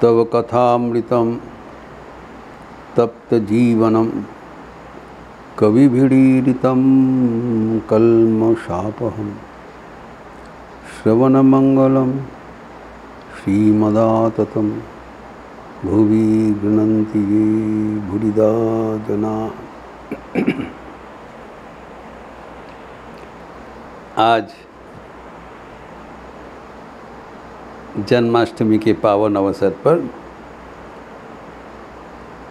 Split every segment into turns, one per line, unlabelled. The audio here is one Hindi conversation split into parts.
तव कथामृतं तप्तजीवनं कविभिरीडितं कल्मषापहं श्रवणमंगलं श्रीमदाततं भुवि गृह्णन्ति ये भूरिदा जना। आज जन्माष्टमी के पावन अवसर पर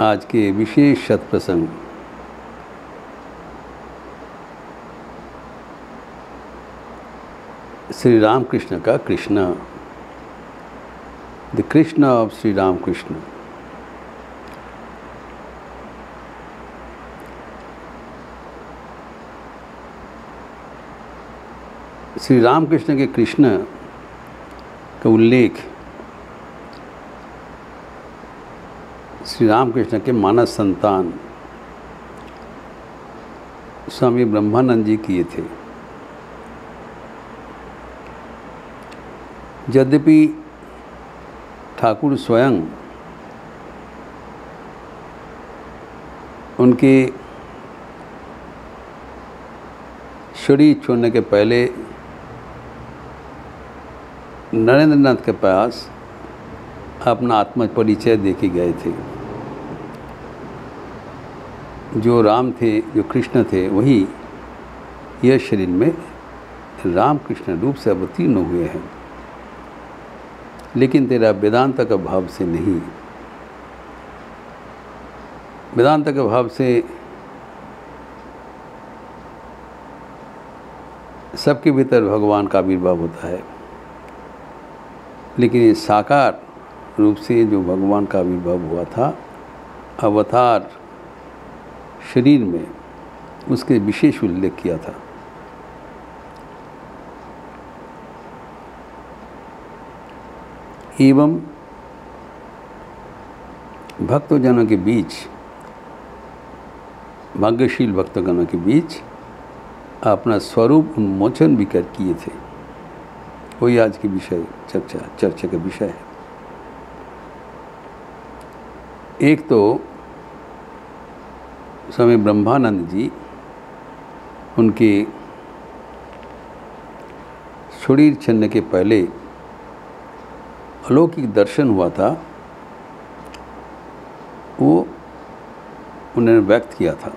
आज के विशेष सत्प्रसंग श्री रामकृष्ण का कृष्ण, द कृष्ण ऑफ श्री रामकृष्ण। श्री रामकृष्ण के कृष्ण का उल्लेख श्री रामकृष्ण के मानस संतान स्वामी ब्रह्मानंद जी किए थे। यद्यपि ठाकुर स्वयं उनके शरीर छोड़ने के पहले नरेंद्रनाथ के पास अपना आत्म परिचय देके गए थे। जो राम थे, जो कृष्ण थे, वही यह शरीर में रामकृष्ण रूप से अवतीर्ण हुए हैं, लेकिन तेरा वेदांत का भाव से नहीं। वेदांत के भाव से सबके भीतर भगवान का आविर्भाव होता है, लेकिन ये साकार रूप से जो भगवान का आविर्भाव हुआ था अवतार शरीर में, उसके विशेष उल्लेख किया था। एवं भक्तजनों के बीच, भाग्यशील भक्तगणों के बीच अपना स्वरूप उन्मोचन भी किए थे। वही आज की विषय चर्चा का विषय है। एक तो स्वामी ब्रह्मानंद जी, उनके शरीर छूटने के पहले अलौकिक दर्शन हुआ था, वो उन्होंने व्यक्त किया था।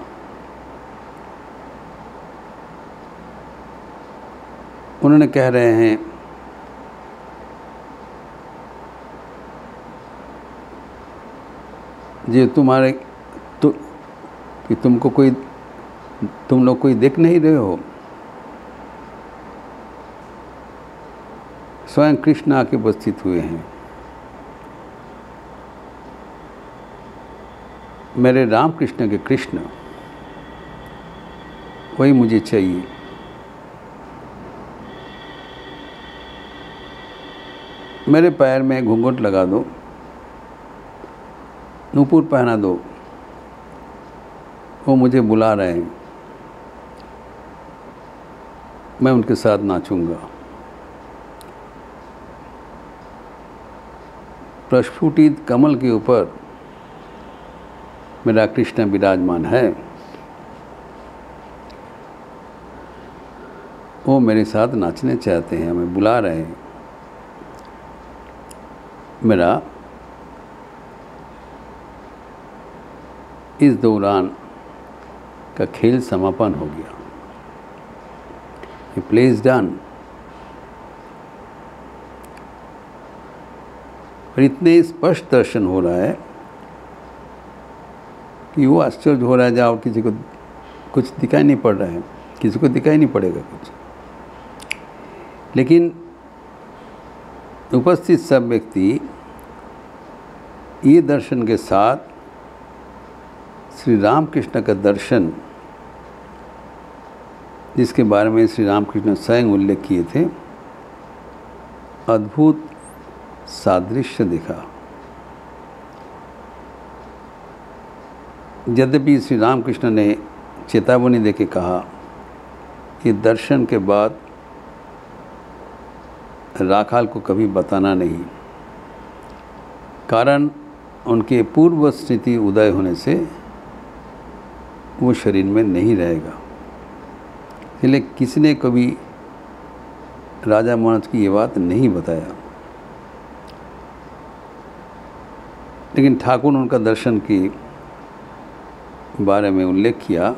उन्होंने कह रहे हैं जो तुम्हारे तो कि तुम लोग कोई देख नहीं रहे हो, स्वयं कृष्ण आके उपस्थित हुए हैं। मेरे रामकृष्ण के कृष्ण, वही मुझे चाहिए। मेरे पैर में घूंघट लगा दो, नूपुर पहना दो, वो मुझे बुला रहे हैं, मैं उनके साथ नाचूंगा। प्रस्फुटित कमल के ऊपर मेरा कृष्ण विराजमान है, वो मेरे साथ नाचने चाहते हैं, हमें बुला रहे हैं। मेरा इस दौरान का खेल समापन हो गया। ये प्ले इज डन। और इतने स्पष्ट दर्शन हो रहा है कि वो आश्चर्य हो रहा है, जाओ किसी को कुछ दिखाई नहीं पड़ रहा है, किसी को दिखाई नहीं पड़ेगा कुछ। लेकिन उपस्थित सब व्यक्ति ये दर्शन के साथ श्री रामकृष्ण का दर्शन, जिसके बारे में श्री रामकृष्ण स्वयं उल्लेख किए थे, अद्भुत सादृश्य दिखा। यद्यपि श्री रामकृष्ण ने चेतावनी देके कहा कि दर्शन के बाद राखाल को कभी बताना नहीं, कारण उनके पूर्व स्थिति उदय होने से वो शरीर में नहीं रहेगा। इसलिए किसी ने कभी राजा महाराज की ये बात नहीं बताया, लेकिन ठाकुर ने उनका दर्शन के बारे में उल्लेख किया।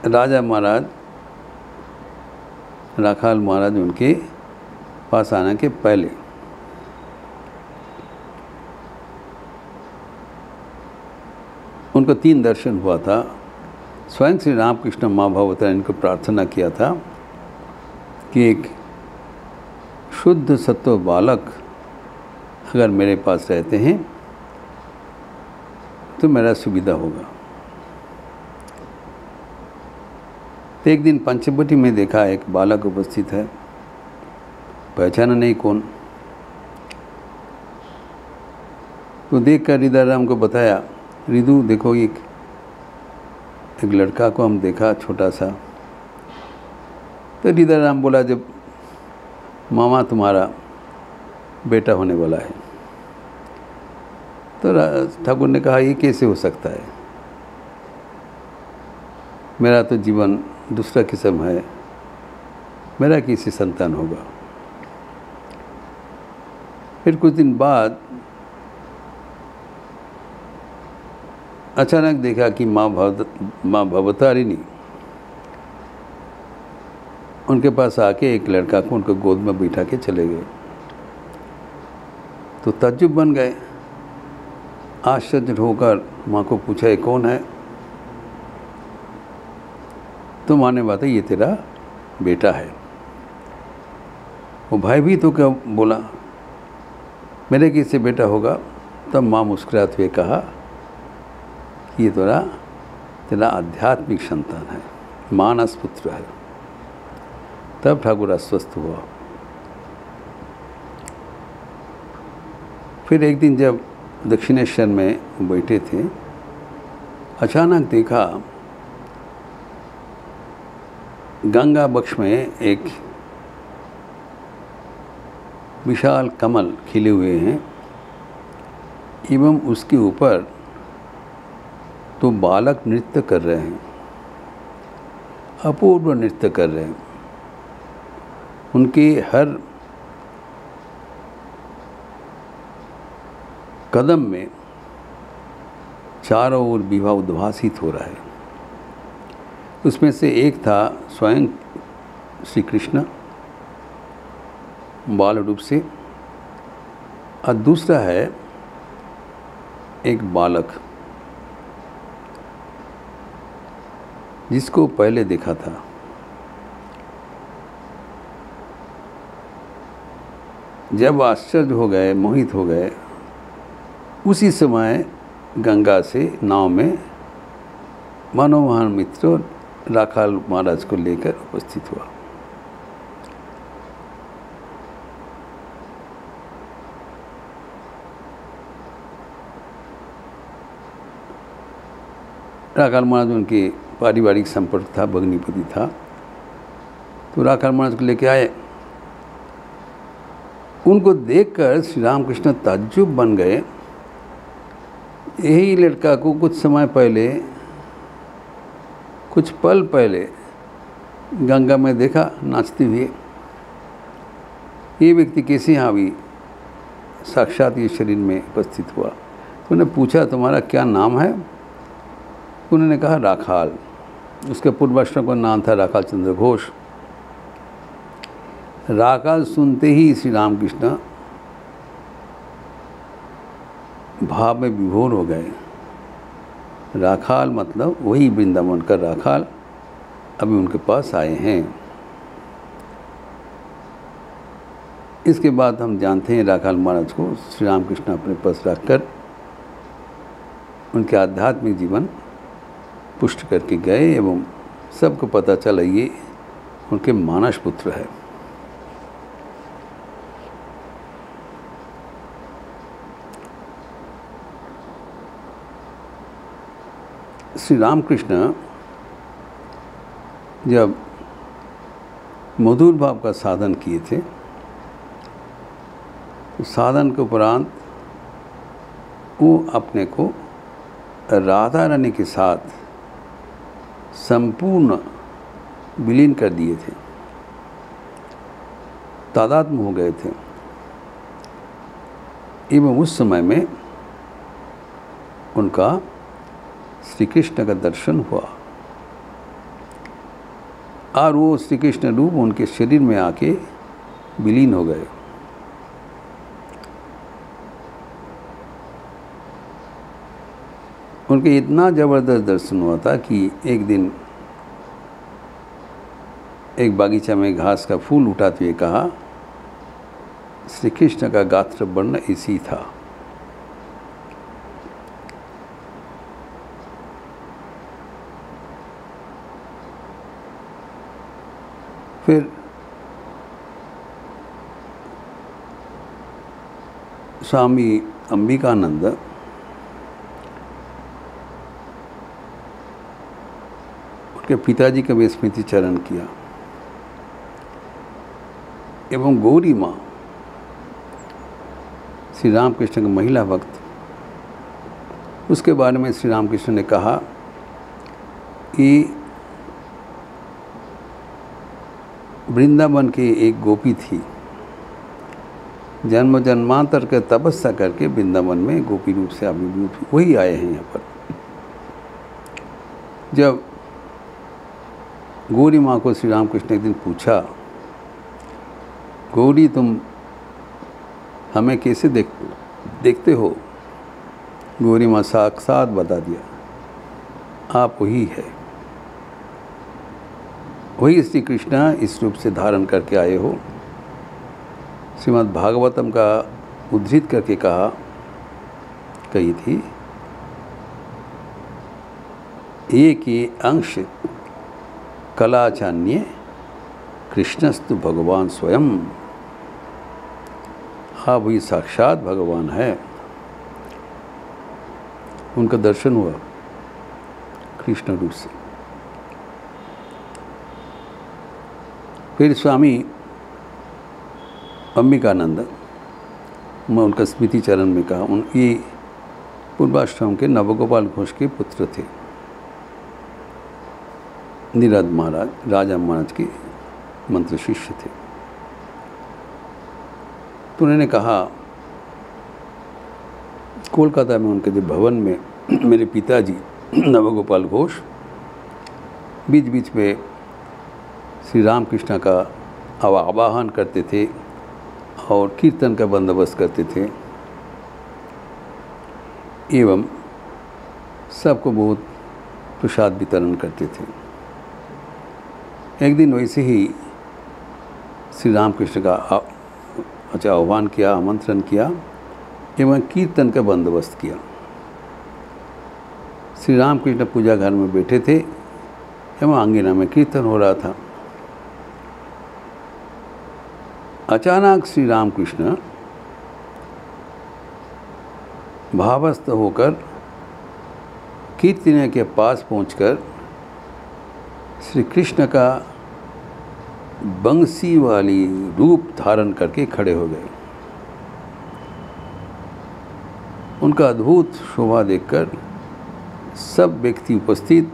राजा महाराज राखाल महाराज उनके पास आने के पहले उनको 3 दर्शन हुआ था। स्वयं श्री रामकृष्ण माँ भगवती ने इनको प्रार्थना किया था कि एक शुद्ध सत्व बालक अगर मेरे पास रहते हैं तो मेरा सुविधा होगा। तो एक दिन पंचवटी में देखा एक बालक उपस्थित है, पहचाना नहीं कौन। तो देखकर रिदाराम को बताया, रिदू देखो एक लड़का को हम देखा छोटा सा। तो रिदाराम बोला, जब मामा तुम्हारा बेटा होने वाला है। तो ठाकुर ने कहा, ये कैसे हो सकता है, मेरा तो जीवन दूसरा किस्म है, मेरा किसी संतान होगा। फिर कुछ दिन बाद अचानक देखा कि माँ भवतारिणी उनके पास आके एक लड़का को उनको गोद में बिठा के चले गए। तो ताज्जुब बन गए, आश्चर्य होकर माँ को पूछा, ये कौन है? तो माँ ने बताया, ये तेरा बेटा है। वो भाई भी तो क्या बोला, मेरे किससे बेटा होगा? तब माँ मुस्कुराते हुए कहा कि ये तेरा आध्यात्मिक संतान है, मानस पुत्र है। तब ठाकुर अस्वस्थ हुआ। फिर एक दिन जब दक्षिणेश्वर में बैठे थे, अचानक देखा गंगा बक्ष में एक विशाल कमल खिले हुए हैं एवं उसके ऊपर तो बालक नृत्य कर रहे हैं, अपूर्व नृत्य कर रहे हैं। उनके हर कदम में चारों ओर विवाह उद्भासित हो रहा है। उसमें से एक था स्वयं श्री कृष्ण बाल रूप से, और दूसरा है एक बालक जिसको पहले देखा था। जब आश्चर्य हो गए, मोहित हो गए, उसी समय गंगा से नाव में मनोहर मित्र राखाल महाराज को लेकर उपस्थित हुआ। राखाल महाराज उनके पारिवारिक संपर्क था, भग्नीपति था। तो राखाल महाराज को लेके आए। उनको देखकर श्री रामकृष्ण ताज्जुब बन गए। यही लड़का को कुछ समय पहले, कुछ पल पहले गंगा में देखा नाचते हुए। ये व्यक्ति कैसे यहाँ भी साक्षात ये शरीर में उपस्थित हुआ? तो उन्होंने पूछा, तुम्हारा क्या नाम है? उन्होंने कहा राखाल। उसके पूर्वाश्रम का नाम था राखाल चंद्र घोष। राखाल सुनते ही श्री रामकृष्ण भाव में विभोर हो गए। राखाल मतलब वही वृंदावन का राखाल अभी उनके पास आए हैं। इसके बाद हम जानते हैं राखाल महाराज को श्री रामकृष्ण अपने पास रखकर उनके आध्यात्मिक जीवन पुष्ट करके गए एवं सबको पता चला ये उनके मानस पुत्र है। श्री रामकृष्ण जब मधुर भाव का साधन किए थे तो साधन के उपरांत वो अपने को राधा रानी के साथ संपूर्ण विलीन कर दिए थे, तादात्म्य हो गए थे। एवं उस समय में उनका श्री कृष्ण का दर्शन हुआ और वो श्री कृष्ण रूप उनके शरीर में आके विलीन हो गए। उनके इतना ज़बरदस्त दर्शन हुआ था कि एक दिन एक बागीचा में घास का फूल उठाते हुए कहा, श्री कृष्ण का गात्र वर्ण इसी था। फिर स्वामी अंबिकानंद उनके पिताजी का भी स्मृति चरण किया एवं गौरी माँ श्री रामकृष्ण के महिला भक्त, उसके बारे में श्री रामकृष्ण ने कहा कि वृंदावन की एक गोपी थी, जन्म जन्मांतर के तपस्या करके वृंदावन में गोपी रूप से आविर्भूत हुई, वही आए हैं यहाँ पर। जब गौरी माँ को श्री रामकृष्ण एक दिन पूछा, गौरी तुम हमें कैसे देखते हो? गौरी माँ साक्षात बता दिया, आप वही है, वही श्री कृष्ण इस रूप से धारण करके आए हो। श्रीमद् भागवतम का उद्धृत करके कही थी, एक ही अंश कलाचान्य कृष्णस्तु भगवान स्वयं। हाँ, वही साक्षात भगवान है। उनका दर्शन हुआ कृष्ण रूप से। फिर स्वामी अंबिकानंद, मैं उनका स्मृति चरण में कहा, ये पूर्वाश्रम के नवगोपाल घोष के पुत्र थे, निरद महाराज, राजा महाराज के मंत्र शिष्य थे। तो उन्होंने कहा, कोलकाता में उनके जो भवन में मेरे पिताजी नवगोपाल घोष बीच बीच में श्री रामकृष्ण का आवाहन करते थे और कीर्तन का बंदोबस्त करते थे एवं सबको बहुत प्रसाद वितरण करते थे। एक दिन वैसे ही श्री रामकृष्ण का आह्वान किया, आमंत्रण किया एवं कीर्तन का बंदोबस्त किया। श्री रामकृष्ण पूजा घर में बैठे थे एवं आंगना में कीर्तन हो रहा था। अचानक श्री रामकृष्ण भावस्थ होकर कीर्तनिया के पास पहुंचकर श्री कृष्ण का बंसी वाली रूप धारण करके खड़े हो गए। उनका अद्भुत शोभा देखकर सब व्यक्ति उपस्थित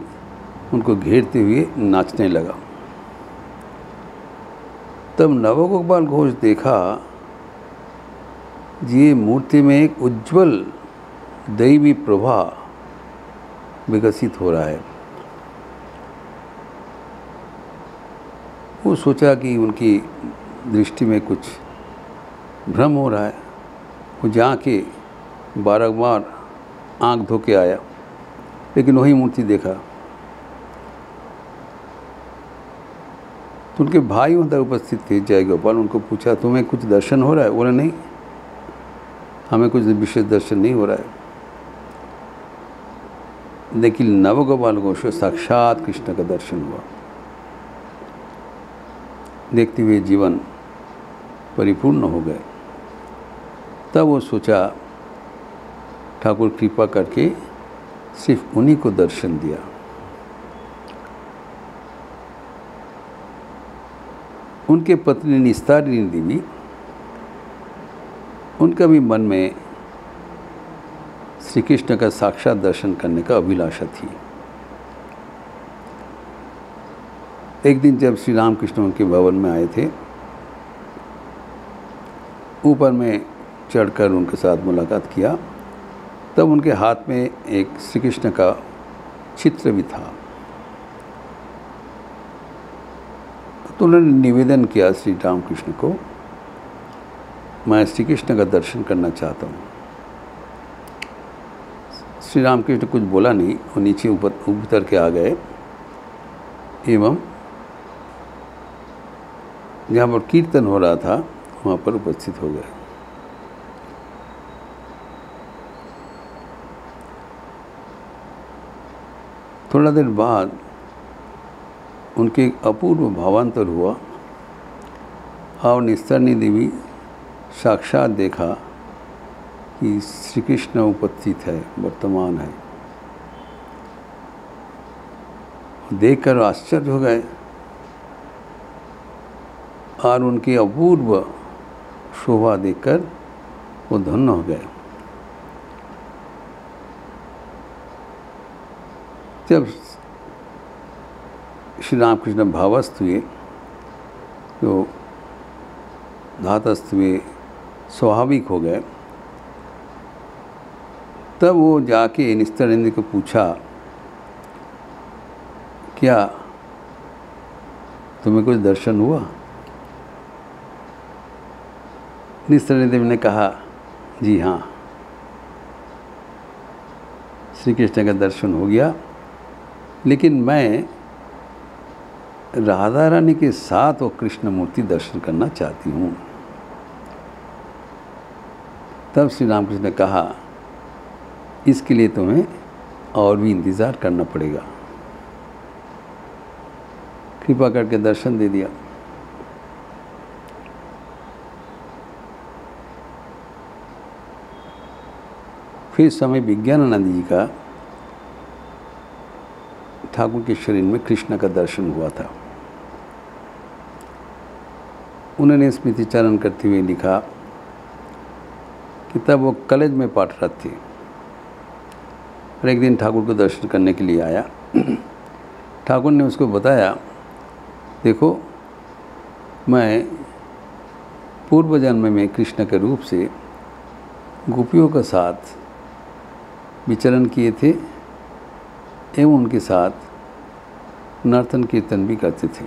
उनको घेरते हुए नाचने लगा। तब नवगोपाल घोष देखा, ये मूर्ति में एक उज्जवल दैवी प्रभाव विकसित हो रहा है। वो सोचा कि उनकी दृष्टि में कुछ भ्रम हो रहा है। वो जाके बारंबार आंख धो के आया, लेकिन वही मूर्ति देखा। तो उनके भाई उधर उपस्थित थे, जय गोपाल, उनको पूछा, तुम्हें कुछ दर्शन हो रहा है? बोला, नहीं, हमें कुछ विशेष दर्शन नहीं हो रहा है। लेकिन नवगोपाल घोष साक्षात कृष्ण का दर्शन हुआ। देखते हुए जीवन परिपूर्ण हो गए। तब वो सोचा, ठाकुर कृपा करके सिर्फ उन्हीं को दर्शन दिया। उनके पत्नी निस्तारिणी देवी, उनका भी मन में श्री कृष्ण का साक्षात दर्शन करने का अभिलाषा थी। एक दिन जब श्री रामकृष्ण उनके भवन में आए थे, ऊपर में चढ़कर उनके साथ मुलाकात किया, तब उनके हाथ में एक श्री कृष्ण का चित्र भी था। तो उन्होंने निवेदन किया श्री रामकृष्ण को, मैं श्री कृष्ण का दर्शन करना चाहता हूँ। श्री रामकृष्ण कुछ बोला नहीं, वो नीचे उतर के आ गए एवं जहाँ पर कीर्तन हो रहा था वहाँ पर उपस्थित हो गए। थोड़ा देर बाद उनके अपूर्व भावांतर हुआ और निस्तरणी देवी साक्षात देखा कि श्री कृष्ण उपस्थित है, वर्तमान है। देखकर आश्चर्य हो गए और उनकी अपूर्व शोभा देखकर वो धन्य हो गए। जब श्री रामकृष्ण भावस्थ हुए, तो धातस्थ हुए, स्वाभाविक हो गए, तब वो जाके निस्तरणी को पूछा, क्या तुम्हें कुछ दर्शन हुआ? निस्तरणी देवी ने कहा, जी हाँ, श्री कृष्ण का दर्शन हो गया, लेकिन मैं राधा रानी के साथ वो कृष्ण मूर्ति दर्शन करना चाहती हूँ। तब श्री रामकृष्ण ने कहा, इसके लिए तुम्हें और भी इंतज़ार करना पड़ेगा। कृपा करके दर्शन दे दिया। फिर समय विज्ञानानंद जी का ठाकुर के शरीर में कृष्ण का दर्शन हुआ था। उन्होंने स्मृति चारण करते हुए लिखा कि तब वो कॉलेज में पाठरत थे और एक दिन ठाकुर को दर्शन करने के लिए आया। ठाकुर ने उसको बताया, देखो, मैं पूर्व जन्म में कृष्ण के रूप से गोपियों के साथ विचरण किए थे एवं उनके साथ नर्तन कीर्तन भी करते थे।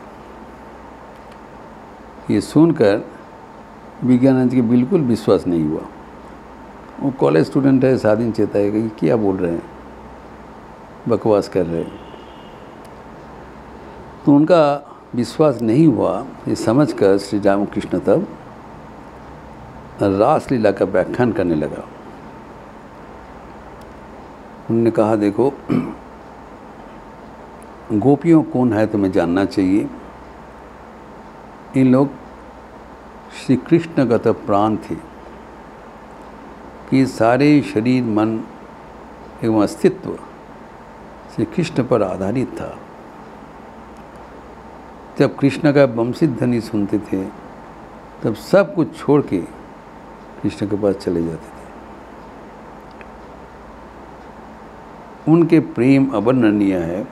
ये सुनकर विज्ञानानंद जी के बिल्कुल विश्वास नहीं हुआ। वो कॉलेज स्टूडेंट है, स्वाधीन चेता है कि क्या बोल रहे हैं, बकवास कर रहे हैं। तो उनका विश्वास नहीं हुआ। ये समझकर श्री रामकृष्ण तब रासलीला का व्याख्यान करने लगा। उन्होंने कहा, देखो, गोपियों कौन है तुम्हें जानना चाहिए। इन लोग श्री कृष्णगत प्राण थे कि सारे शरीर, मन एवं अस्तित्व श्री कृष्ण पर आधारित था। जब कृष्ण का वंशित ध्वनि सुनते थे तब सब कुछ छोड़ के कृष्ण के पास चले जाते थे। उनके प्रेम अवर्णनीय है।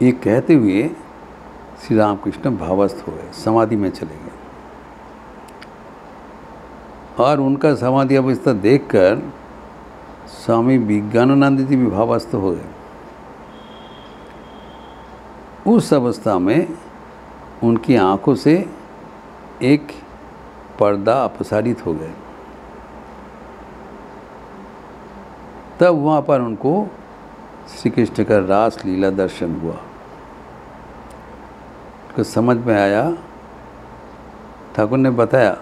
ये कहते हुए श्री रामकृष्ण भावस्थ हो गए, समाधि में चले गए। और उनका समाधि अवस्था देखकर स्वामी विज्ञानानंद जी भी भावस्थ हो गए। उस अवस्था में उनकी आंखों से एक पर्दा अपसारित हो गए। तब वहाँ पर उनको श्री कृष्ण का रास लीला दर्शन हुआ। तो समझ में आया। ठाकुर ने बताया,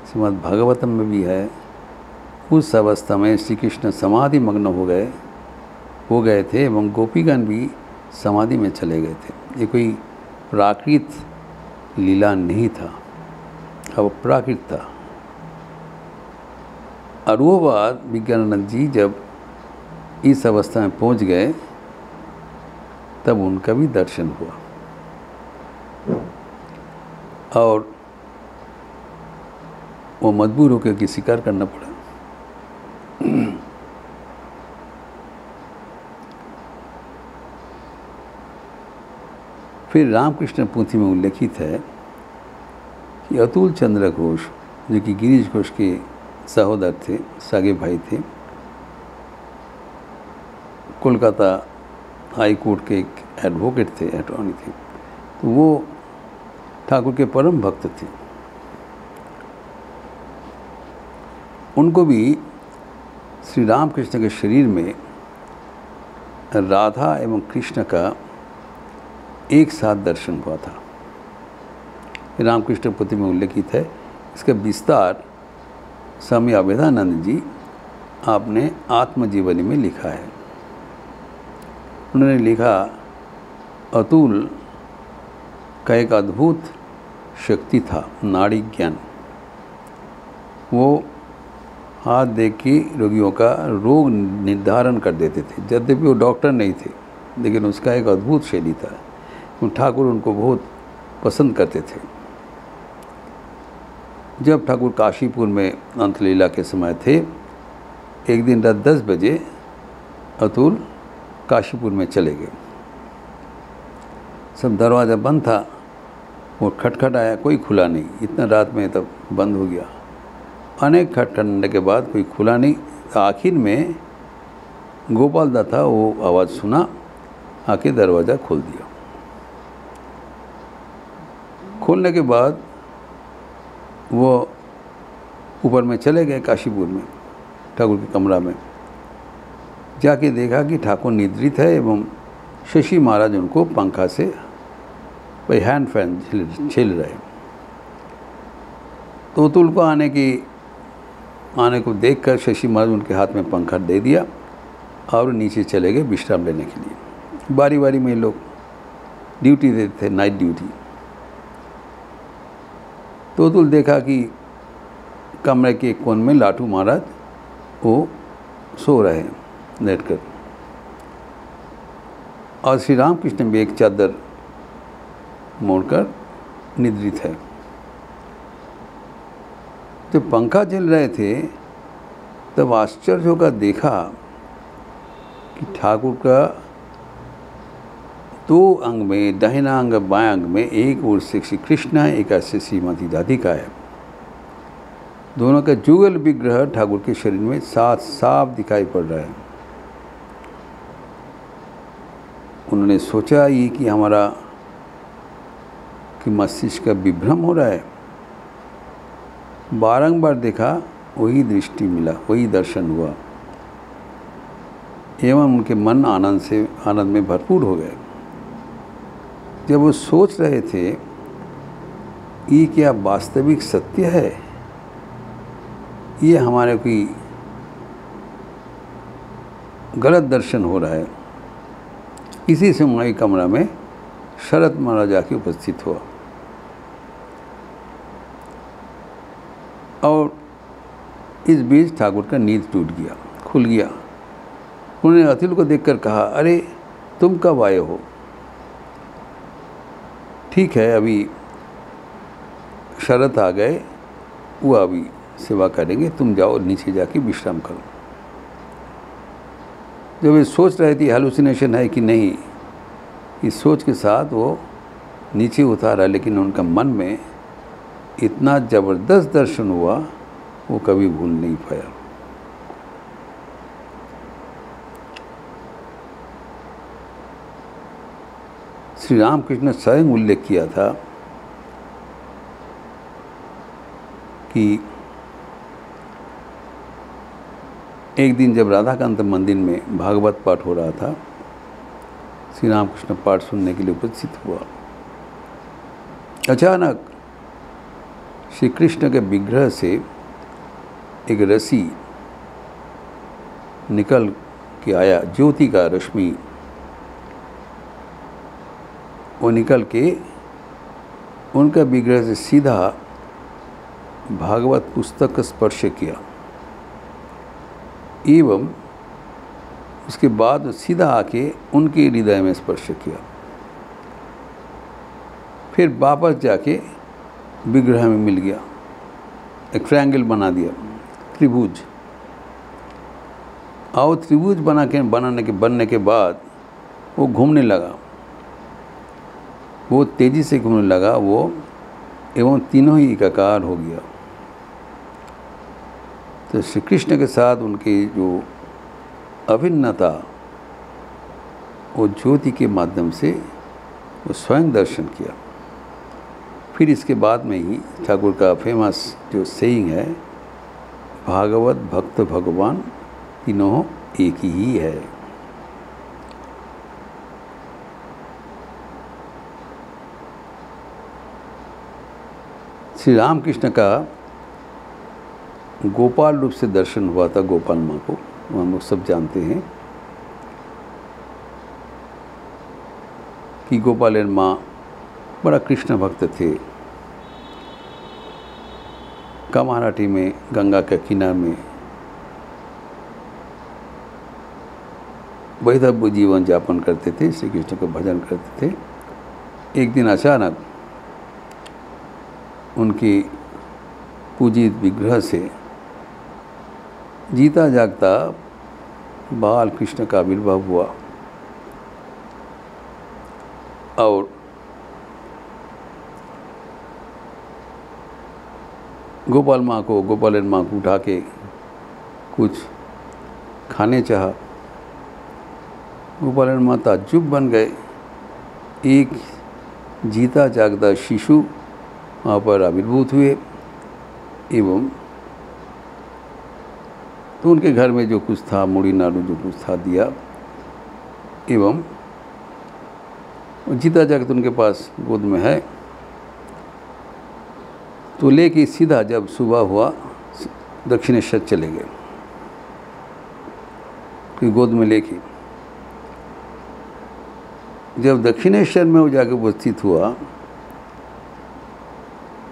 श्रीमद् भागवतम में भी है, उस अवस्था में श्री कृष्ण समाधि मग्न हो गए थे एवं गोपीगण भी समाधि में चले गए थे। ये कोई प्राकृत लीला नहीं था, अब प्राकृत था। और वो बात विज्ञानानंद जी जब इस अवस्था में पहुंच गए तब उनका भी दर्शन हुआ। और वो मजबूर होकर के स्वीकार करना पड़ा। फिर रामकृष्ण पोथी में उल्लेखित है कि अतुल चंद्र घोष, जो कि गिरीश घोष के सहोदर थे, सगे भाई थे, कोलकाता हाई कोर्ट के एक एडवोकेट थे, अटॉर्नी थे, तो वो ठाकुर के परम भक्त थे। उनको भी श्री रामकृष्ण के शरीर में राधा एवं कृष्ण का एक साथ दर्शन हुआ था। रामकृष्ण पोथी में उल्लेखित है। इसका विस्तार स्वामी अभेदानंद जी आपने आत्मजीवनी में लिखा है। उन्होंने लिखा, अतुल का एक अद्भुत शक्ति था, नाड़ी ज्ञान। वो हाथ देख के रोगियों का रोग निर्धारण कर देते थे, यद्यपि वो डॉक्टर नहीं थे, लेकिन उसका एक अद्भुत शैली था। ठाकुर उनको बहुत पसंद करते थे। जब ठाकुर काशीपुर में अंतलीला के समय थे, एक दिन रात 10 बजे अतुल काशीपुर में चले गए। सब दरवाज़ा बंद था, वो खटखटाया, कोई खुला नहीं। इतना रात में तब बंद हो गया। अनेक खटखटाने के बाद कोई खुला नहीं। आखिर में गोपाल दास था, वो आवाज़ सुना, आके दरवाज़ा खोल दिया। खोलने के बाद वो ऊपर में चले गए काशीपुर में, ठाकुर के कमरा में। जाके देखा कि ठाकुर निद्रित है एवं शशि महाराज उनको पंखा से भाई हैंड फैन झेल रहे। तो अतुल को आने को देखकर शशि महाराज उनके हाथ में पंखा दे दिया और नीचे चले गए विश्राम लेने के लिए। बारी बारी में लोग ड्यूटी देते थे, नाइट ड्यूटी। तो अतुल देखा कि कमरे के एक कोन में लाटू महाराज वो सो रहे हैं लेटकर, और श्री रामकृष्ण भी एक चादर मोड़कर निद्रित है। जब पंखा चल रहे थे तब आश्चर्य होकर देखा कि ठाकुर का 2 अंग में, दाहिना अंग बाएं अंग में, एक ओर से श्री कृष्ण है, एक से श्रीमती राधिका है। दोनों का जुगल विग्रह ठाकुर के शरीर में साफ साफ दिखाई पड़ रहा है। उन्होंने सोचा ये कि हमारा कि मस्तिष्क का विभ्रम हो रहा है। बारंबार देखा, वही दृष्टि मिला, वही दर्शन हुआ, एवं उनके मन आनंद में भरपूर हो गए। जब वो सोच रहे थे ये क्या वास्तविक सत्य है, ये हमारे कोई गलत दर्शन हो रहा है, इसी समय कमरा में शरद महाराज आके उपस्थित हुआ और इस बीच ठाकुर का नींद टूट गया, खुल गया। उन्होंने अतुल को देखकर कहा, अरे तुम कब आए हो? ठीक है, अभी शरद आ गए, वो अभी सेवा करेंगे, तुम जाओ नीचे जाके विश्राम करो। जब ये सोच रहे थे हैलुसिनेशन है कि नहीं, इस सोच के साथ वो नीचे उतारा, लेकिन उनका मन में इतना ज़बरदस्त दर्शन हुआ वो कभी भूल नहीं पाया। श्री रामकृष्ण स्वयं उल्लेख किया था कि एक दिन जब राधाकांत मंदिर में भागवत पाठ हो रहा था, श्री रामकृष्ण पाठ सुनने के लिए उपस्थित हुआ। अचानक श्री कृष्ण के विग्रह से एक रस्सी निकल के आया, ज्योति का रश्मि, वो निकल के उनका विग्रह से सीधा भागवत पुस्तक का स्पर्श किया, एवं उसके बाद सीधा आके उनके हृदय में स्पर्श किया। फिर वापस जाके विग्रह में मिल गया। एक ट्रायंगल बना दिया, त्रिभुज। और त्रिभुज बनने के बाद वो घूमने लगा, वो तेज़ी से घूमने लगा वो, एवं तीनों ही एकाकार हो गया। तो श्री कृष्ण के साथ उनकी जो अभिन्नता, वो ज्योति के माध्यम से वो स्वयं दर्शन किया। फिर इसके बाद में ही ठाकुर का फेमस जो सेइंग है, भागवत भक्त भगवान तीनों एक ही है। श्री रामकृष्ण का गोपाल रूप से दर्शन हुआ था गोपाल माँ को, हम लोग सब जानते हैं कि गोपालन माँ बड़ा कृष्ण भक्त थे। कामारहाटी में गंगा के किनारे में वैधव्य जीवन यापन करते थे, श्री कृष्ण का भजन करते थे। एक दिन अचानक उनके पूजित विग्रह से जीता जागता बाल कृष्ण का आविर्भाव हुआ और गोपालन माँ को उठा के कुछ खाने चाहा। गोपालन माँ ताज्जुब बन गए, एक जीता जागता शिशु वहाँ पर आविर्भूत हुए, एवं तो उनके घर में जो कुछ था, मुड़ी नाड़ू जो कुछ था दिया, एवं जीता जागता उनके पास गोद में है। तो लेके सीधा जब सुबह हुआ दक्षिणेश्वर चले गए, कि गोद में लेके जब दक्षिणेश्वर में वो जाके उपस्थित हुआ,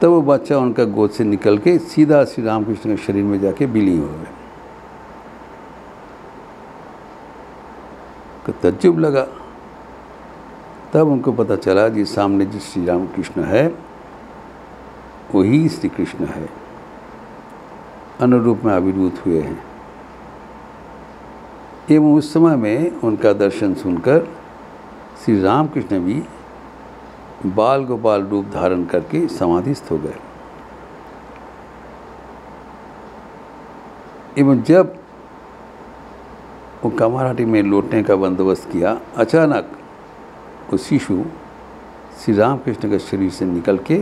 तब वो बच्चा उनका गोद से निकल के सीधा श्री रामकृष्ण के शरीर में जाके विलीन हो गए। तो तज्जुब लगा, तब उनको पता चला कि सामने जो श्री रामकृष्ण है वही श्री कृष्ण है, अनुरूप में आविर्भूत हुए हैं। एवं उस समय में उनका दर्शन सुनकर श्री रामकृष्ण भी बाल गोपाल रूप धारण करके समाधिस्थ हो गए। एवं जब वो कामारहाटी में लौटने का बंदोबस्त किया, अचानक वो शिशु श्री रामकृष्ण के शरीर से निकल के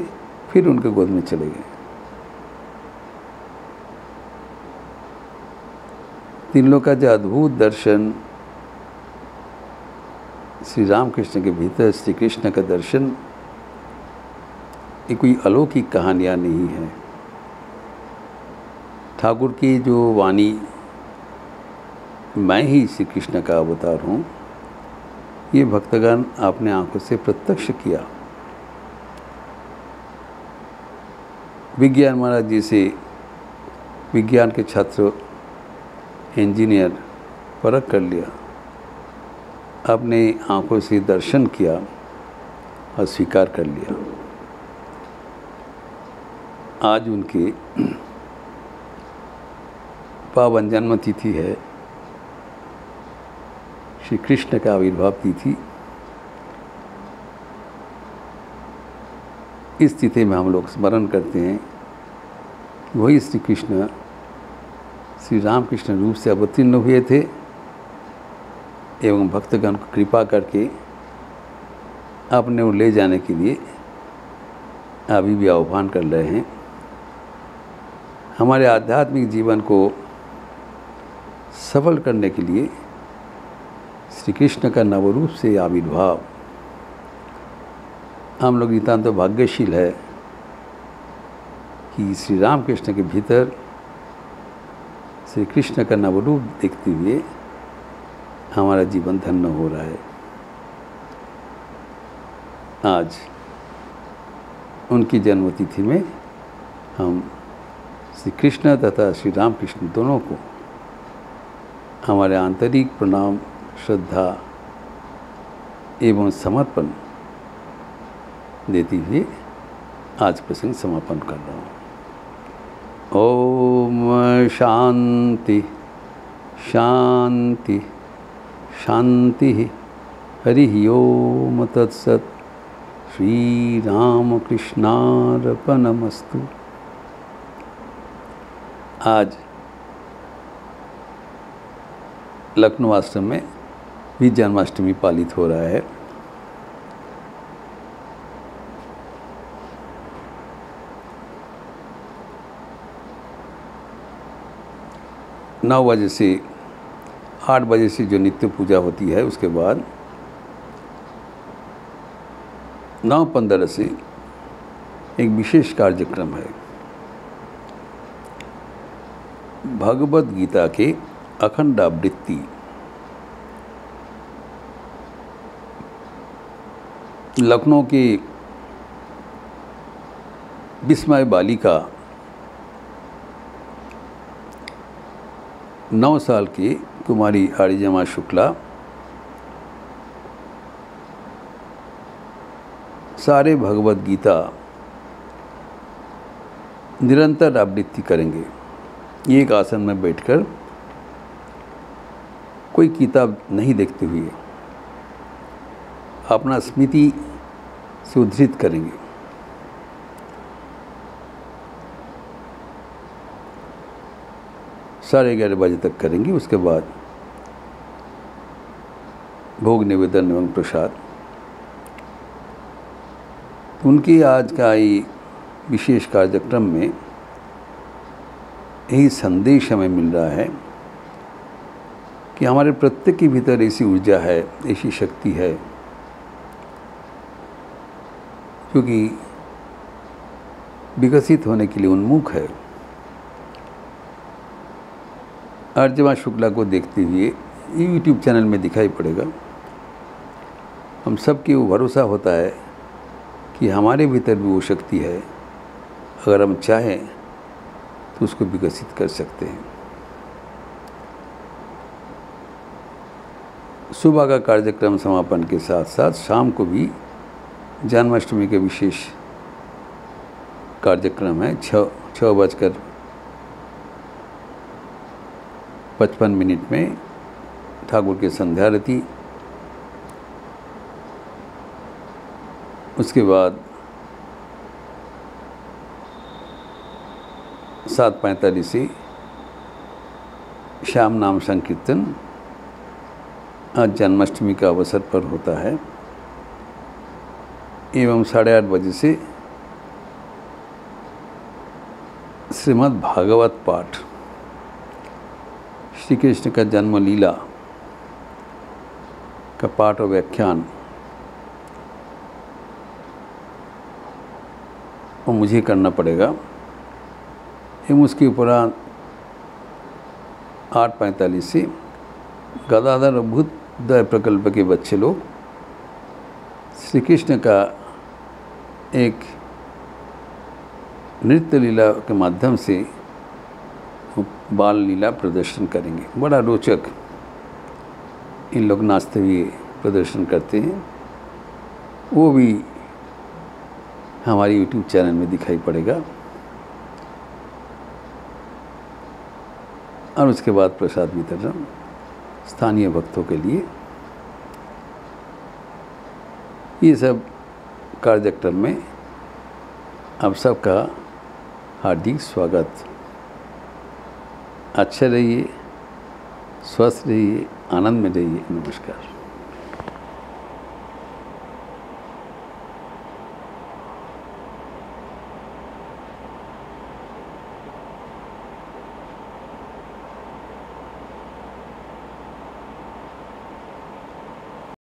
फिर उनके गोद में चले गए। तीनों का जो अद्भुत दर्शन, श्री रामकृष्ण के भीतर श्री कृष्ण का दर्शन, ये कोई अलौकिक कहानियाँ नहीं है। ठाकुर की जो वाणी, मैं ही श्री कृष्ण का अवतार हूँ, ये भक्तगण आपने आंखों से प्रत्यक्ष किया। विज्ञान महाराज जी से विज्ञान के छात्र इंजीनियर परख कर लिया, अपने आंखों से दर्शन किया और स्वीकार कर लिया। आज उनके पावन जन्म तिथि है, श्री कृष्ण का आविर्भाव तिथि। इस तिथि में हम लोग स्मरण करते हैं वही श्री कृष्ण श्री रामकृष्ण रूप से अवतीर्ण हुए थे, एवं भक्तगण को कृपा करके अपने वो ले जाने के लिए अभी भी आह्वान कर रहे हैं। हमारे आध्यात्मिक जीवन को सफल करने के लिए श्री कृष्ण का नवरूप से आविर्भाव, हम लोग नितांत तो भाग्यशील है कि श्री रामकृष्ण के भीतर श्री कृष्ण का नवरूप देखते हुए हमारा जीवन धन्य हो रहा है। आज उनकी जन्मतिथि में हम श्री कृष्ण तथा श्री रामकृष्ण दोनों को हमारे आंतरिक प्रणाम, श्रद्धा एवं समर्पण देते हुए आज प्रसंग समापन कर रहा हूँ। ओम शांति शांति शांति। हरि ओम तत्सत। श्री रामकृष्णार्पणमस्तु। आज लखनऊ आश्रम में भी जन्माष्टमी पालित हो रहा है। नौ बजे से 8 बजे से जो नित्य पूजा होती है, उसके बाद 9:15 से एक विशेष कार्यक्रम है। भगवद गीता के अखंड आवृत्ति लखनऊ की विस्मय बालिका 9 साल की कुमारी आर्यमा शुक्ला सारे भगवद गीता निरंतर आवृत्ति करेंगे। एक आसन में बैठकर कोई किताब नहीं देखते हुए अपना स्मृति से उद्धृत करेंगे। साढ़े 11 बजे तक करेंगी। उसके बाद भोग निवेदन एवं प्रसाद। उनकी आज का ये विशेष कार्यक्रम में यही संदेश हमें मिल रहा है कि हमारे प्रत्येक के भीतर ऐसी ऊर्जा है, ऐसी शक्ति है जो कि विकसित होने के लिए उन्मुख है। आर्यमा शुक्ला को देखते हुए यूट्यूब चैनल में दिखाई पड़ेगा। हम सबकी वो भरोसा होता है कि हमारे भीतर भी वो शक्ति है, अगर हम चाहें तो उसको विकसित कर सकते हैं। सुबह का कार्यक्रम समापन के साथ साथ शाम को भी जन्माष्टमी के विशेष कार्यक्रम है। 6:55 में ठाकुर की संध्या आरती। उसके बाद 7:45 से श्याम नाम संकीर्तन आज जन्माष्टमी का अवसर पर होता है। एवं 8:30 बजे से श्रीमद् भागवत पाठ, श्री कृष्ण का जन्म लीला का पाठ और व्याख्यान वो मुझे करना पड़ेगा। एवं उसके उपरांत 8:45 से गदाधर अभ्युदय प्रकल्प के बच्चे लोग श्री कृष्ण का एक नृत्य लीला के माध्यम से बाल लीला प्रदर्शन करेंगे। बड़ा रोचक इन लोग नाचते हुए प्रदर्शन करते हैं। वो भी हमारी यूट्यूब चैनल में दिखाई पड़ेगा। और उसके बाद प्रसाद वितरण स्थानीय भक्तों के लिए। ये सब कार्यक्रम में आप सबका हार्दिक स्वागत। अच्छे रहिए, स्वस्थ रहिए, आनंद में रहिए। नमस्कार।